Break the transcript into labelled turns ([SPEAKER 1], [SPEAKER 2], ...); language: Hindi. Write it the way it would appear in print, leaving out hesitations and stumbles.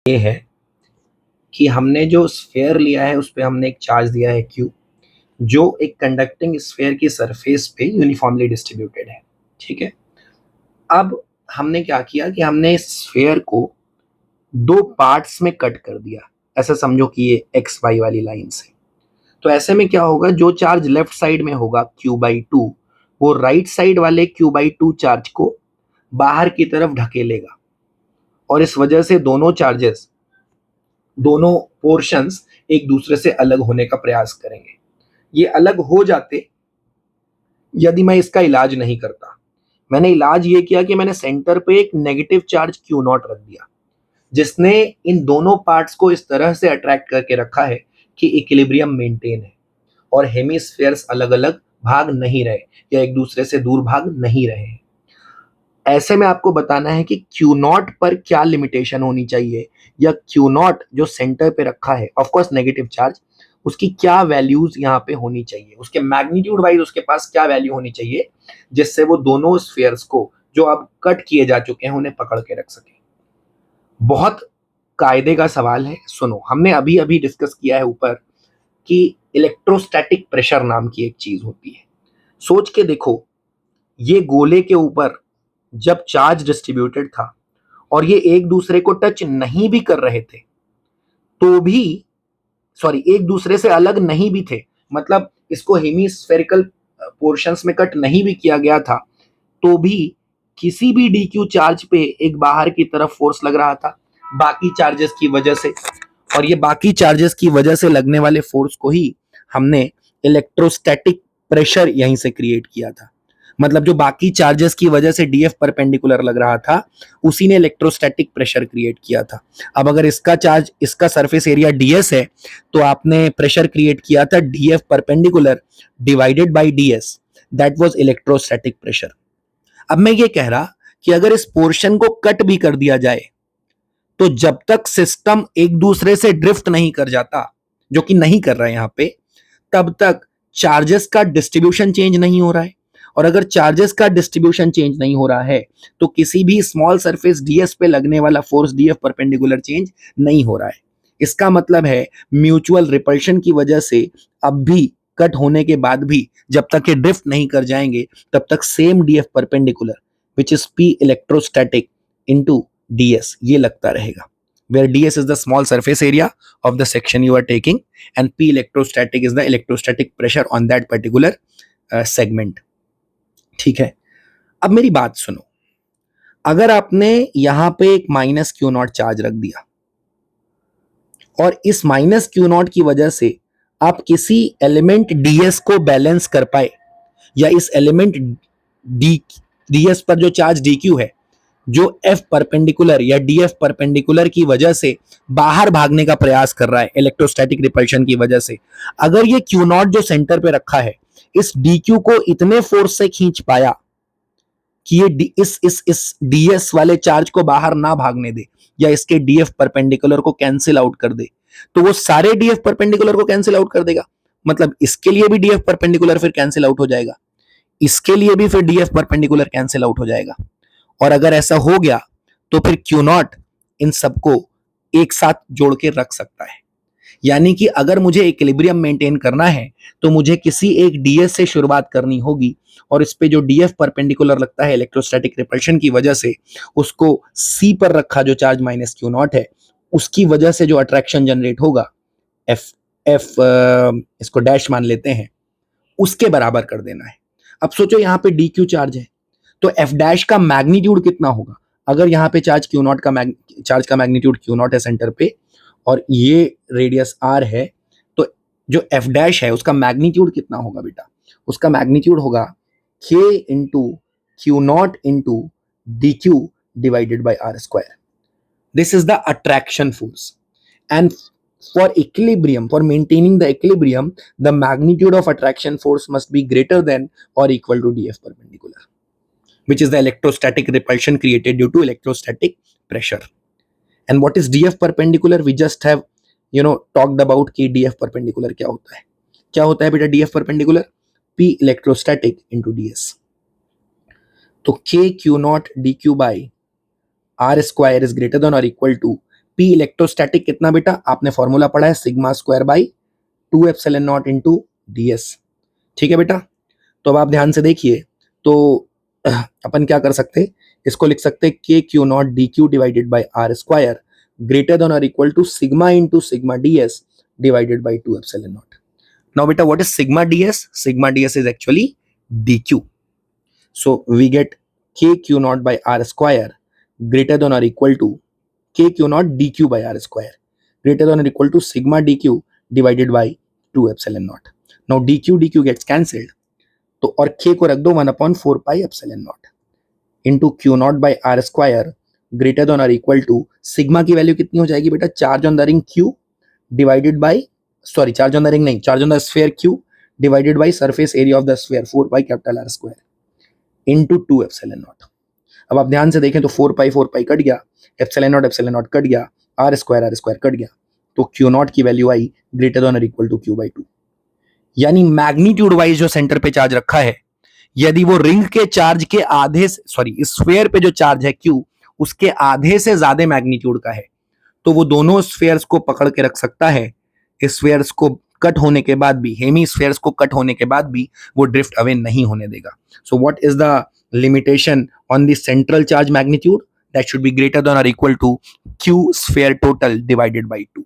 [SPEAKER 1] ये है कि हमने जो स्फेयर लिया है उस पे हमने एक चार्ज दिया है Q, जो एक कंडक्टिंग स्फेयर की सरफेस पे यूनिफॉर्मली डिस्ट्रीब्यूटेड है। ठीक है, अब हमने क्या किया कि हमने इस स्फेयर को दो पार्ट्स में कट कर दिया। ऐसा समझो कि ये एक्स वाई वाली लाइन से। तो ऐसे में क्या होगा, जो चार्ज लेफ्ट साइड में होगा Q/2 वो राइट साइड वाले Q/2 चार्ज को बाहर की तरफ ढकेलेगा, और इस वजह से दोनों चार्जेस, दोनों पोर्शंस एक दूसरे से अलग होने का प्रयास करेंगे। ये अलग हो जाते यदि मैं इसका इलाज नहीं करता। मैंने इलाज ये किया कि मैंने सेंटर पे एक नेगेटिव चार्ज Q0 रख दिया, जिसने इन दोनों पार्ट्स को इस तरह से अट्रैक्ट करके रखा है कि इक्विलिब्रियम मेंटेन है और हेमिस्फेयर्स अलग अलग भाग नहीं रहे या एक दूसरे से दूर भाग नहीं रहे। ऐसे में आपको बताना है कि Q0 पर क्या लिमिटेशन होनी चाहिए, या Q0 जो सेंटर पे रखा है, ऑफ कोर्स नेगेटिव चार्ज, उसकी क्या वैल्यूज यहाँ पे होनी चाहिए, उसके मैग्नीट्यूड वाइज उसके पास क्या वैल्यू होनी चाहिए, जिससे वो दोनों स्फीयर्स को जो अब कट किए जा चुके हैं उन्हें पकड़ के रख सके। बहुत कायदे का सवाल है, सुनो। हमने अभी अभी डिस्कस किया है ऊपर कि इलेक्ट्रोस्टैटिक प्रेशर नाम की एक चीज होती है। सोच के देखो, ये गोले के ऊपर जब चार्ज डिस्ट्रीब्यूटेड था और ये एक दूसरे को टच नहीं भी कर रहे थे तो भी, सॉरी, एक दूसरे से अलग नहीं भी थे, मतलब इसको हेमिस्फेरिकल पोर्शंस में कट नहीं भी किया गया था, तो भी किसी भी DQ चार्ज पे एक बाहर की तरफ फोर्स लग रहा था बाकी चार्जेस की वजह से, और ये बाकी चार्जेस की वजह से लगने वाले फोर्स को ही हमने इलेक्ट्रोस्टैटिक प्रेशर यहीं से क्रिएट किया था। मतलब जो बाकी चार्जेस की वजह से DF परपेंडिकुलर लग रहा था, उसी ने इलेक्ट्रोस्टैटिक प्रेशर क्रिएट किया था। अब अगर इसका चार्ज, इसका सरफेस एरिया DS है, तो आपने प्रेशर क्रिएट किया था DF perpendicular divided by DS, that was electrostatic pressure. अब मैं ये कह रहा कि अगर इस पोर्शन को कट भी कर दिया जाए तो जब तक सिस्टम एक दूसरे से ड्रिफ्ट नहीं कर जाता, जो कि नहीं कर रहा है यहां पे, तब तक चार्जेस का डिस्ट्रीब्यूशन चेंज नहीं हो रहा है। और अगर चार्जेस का डिस्ट्रीब्यूशन चेंज नहीं हो रहा है तो किसी भी स्मॉल सरफेस DS पे लगने वाला फोर्स DF परपेंडिकुलर चेंज नहीं हो रहा है। इसका मतलब है म्यूचुअल रिपल्शन की वजह से अब भी, कट होने के बाद भी, जब तक ये ड्रिफ्ट नहीं कर जाएंगे तब तक same DF perpendicular which is P electrostatic into DS ये लगता रहेगा, where DS is the small surface area of the section you are taking and P electrostatic is the electrostatic pressure on that particular segment। ठीक है, अब मेरी बात सुनो। अगर आपने यहां पे एक -Q0 चार्ज रख दिया और इस -Q0 की वजह से आप किसी एलिमेंट DS को बैलेंस कर पाए, या इस एलिमेंट DS पर जो चार्ज DQ है, जो F परपेंडिकुलर या DF परपेंडिकुलर की वजह से बाहर भागने का प्रयास कर रहा है इलेक्ट्रोस्टैटिक रिपल्शन की वजह से, अगर ये Q0 जो सेंटर पे रखा है इस DQ को इतने फोर्स से खींच पाया कि ये इस DS वाले चार्ज को बाहर ना भागने दे, या इसके DF परपेंडिकुलर को कैंसिल आउट कर दे, तो वो सारे DF परपेंडिकुलर को कैंसिल आउट कर देगा। मतलब इसके लिए भी DF परपेंडिकुलर फिर कैंसिल आउट हो जाएगा, इसके लिए भी फिर DF परपेंडिकुलर कैंसिल आउट हो जाएगा। और अगर ऐसा हो गया तो फिर Q0 इन सबको एक साथ जोड़ के रख सकता है। यानी कि अगर मुझे इक्विलिब्रियम मेंटेन करना है तो मुझे किसी एक DS से शुरुआत करनी होगी, और इस पे जो DF परपेंडिकुलर लगता है इलेक्ट्रोस्टैटिक रिपल्शन की वजह से, उसको C पर रखा जो चार्ज -Q0 है, उसकी वजह से जो अट्रैक्शन जनरेट होगा, F इसको डैश मान लेते हैं, उसके बराबर कर देना है। अब सोचो यहाँ पे DQ चार्ज है, तो F डैश का मैग्नीट्यूड कितना होगा? अगर यहाँ पे चार्ज Q0 का चार्ज का मैग्नीट्यूड Q0 है सेंटर पे, और ये रेडियस R है, तो जो F डैश है उसका मैग्नीट्यूड कितना होगा बेटा? उसका मैग्नीट्यूड होगा K into Q0 into DQ divided by R square. This is the attraction force, and for equilibrium, for maintaining the equilibrium, the magnitude of attraction force must be greater than or equal to DF perpendicular, which is the electrostatic repulsion created due to electrostatic pressure. And what is DF perpendicular? We just have talked about कि DF perpendicular क्या होता है। क्या होता है बेटा DF perpendicular? P electrostatic into DS। तो K Q0 DQ by R square is greater than or equal to P electrostatic कितना बेटा, आपने फॉर्मूला पढ़ा है sigma square by 2 epsilon not into ds। ठीक है बेटा, तो अब आप ध्यान से देखिए, तो अपन क्या कर सकते, इसको लिख सकते k q naught d q divided by r square greater than और equal to sigma into sigma ds divided by 2 epsilon naught. Now beta, what is sigma ds? Sigma ds is actually dq. So we get kq naught by r square greater than or equal to kq naught dq by r square greater than or equal to sigma dq divided by 2 epsilon naught. Now dq gets cancelled, तो और k को रख दो 1/4 pi epsilon naught into q naught by r square greater than or equal to sigma की वैल्यू कितनी हो जाएगी बेटा, charge on the ring q divided by, sorry, charge on the ring नहीं, charge on the sphere q divided by surface area of the sphere 4 pi capital R square into 2 epsilon naught. अब आप ध्यान से देखें तो 4 pi कट गया, epsilon naught कट गया, R square कट गया, तो q naught की वैल्यू आई ग्रेटर देन और इक्वल टू q by 2। यानी मैग्नीट्यूड वाइज जो सेंटर पे चार्ज रखा है, यदि वो रिंग के चार्ज के आधे, सॉरी स्फीयर पे जो चार्ज है q उसके आधे से ज्यादा मैग्नीट्यूड का है, तो वो दोनों स्फीयर्स को पकड़ के रख सकता है, स्फीयर्स को कट होने के बाद भी, हेमी स्फीयर्स को कट होने के बाद भी वो ड्रिफ्ट अवे नहीं होने देगा। So what is the limitation on the central charge magnitude, that should be greater than और equal to q sphere total divided by 2।